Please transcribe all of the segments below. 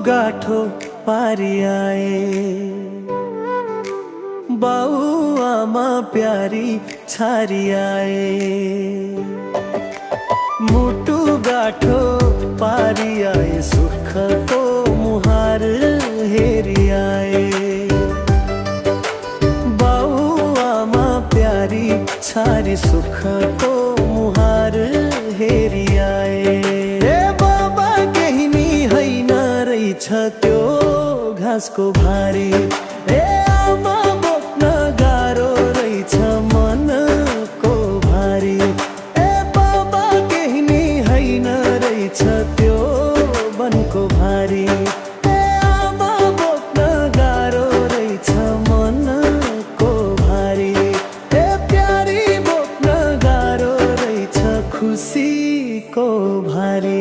गाठो पारी आए, बाउ आमा प्यारी छारी आए। मुटु गाठो पारी आए, सुख को मुहार हेरी आए। बाउ आमा प्यारी छारी सुख को मुहार हेरी आए। बाबा केही नि हैन रहेछ त्यो घाँसको भारी, आमा बोक्न गाह्रो रहेछ मनको भारी। बाबा केही नि हैन रहेछ त्यो वनको भारी, आमा बोक्न गाह्रो रहेछ मनको भारी। प्यारी बोक्न गाह्रो रहेछ खुसीको भारी।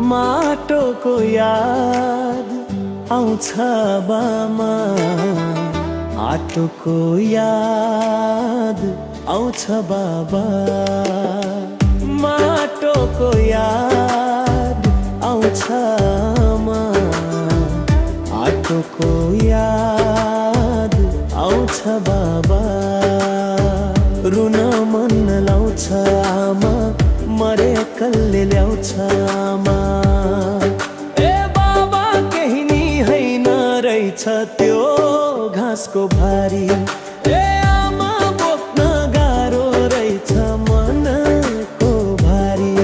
माटोको याद आउँछ बामा, आटोको याद आउँछ बाबा। माटोको याद आउँछ आमा, आटोको याद आउँछ बाबा। रुन मन लाउँछ आमा, मरेकलले ल्याउँछ आमा। बाबा केही नि हैन रहेछ त्यो घाँसको भारी, आमा बोक्न गाह्रो रहेछ मनको भारी।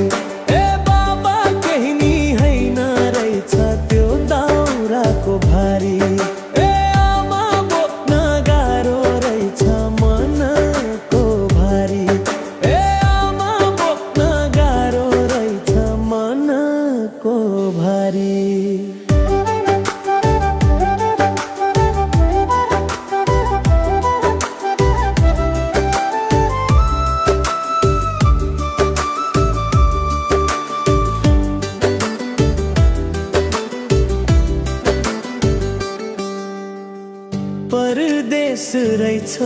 बाबा केही नि हैन रहेछ त्यो दाउराको भारी, आमा बोक्न गाह्रो रहेछ मनको भारी। आमा बोक्न गाह्रो रहेछ मनको भारी। परदेश रहेछ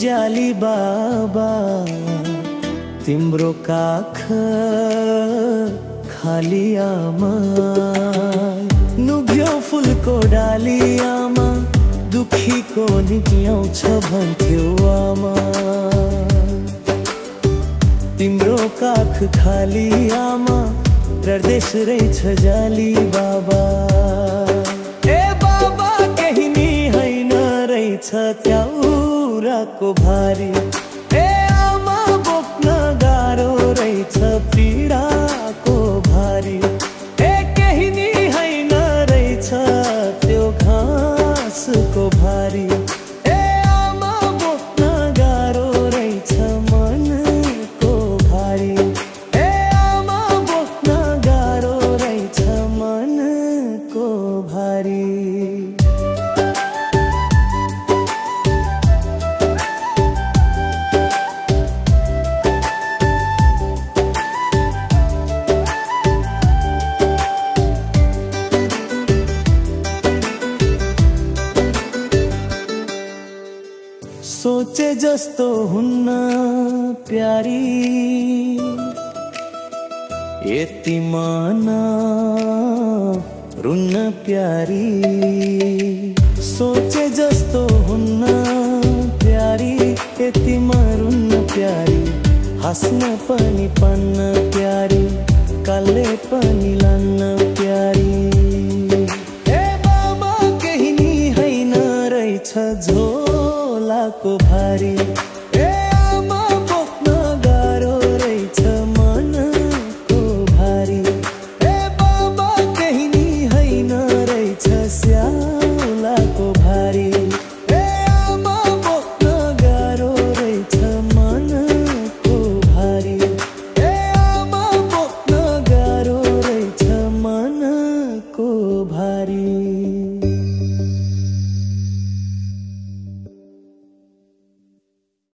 जाली बाबा, तिम्रो काख खाली आमा। नुग्यो फुलको डाली आमा, दुखीको निक्ल्याउँछ भन्थ्यो आमा। तिम्रो काख खाली आमा, परदेश रहेछ जाली बाबा। बाबा केही नि हैन रहेछ त्याउराको भारी, आमा बोक्न गाह्रो रहेछ पीडाको भारी। केही नि हैन रहेछ त्यो घाँसको भारी, आमा बोक्न गाह्रो रहेछ मनको भारी। आमा बोक्न गाह्रो रहेछ मनको भारी। सोचे जस्तो हुन्न प्यारी, यति मन रुन्न प्यारी। सोचे जस्तो हुन्न प्यारी, यति रुन्न प्यारी। हाँस्न पनि पन्न प्यारी, काले पनि लान्न प्यारी। बाबा केही नि हैन रहेछ झोलाको भारी,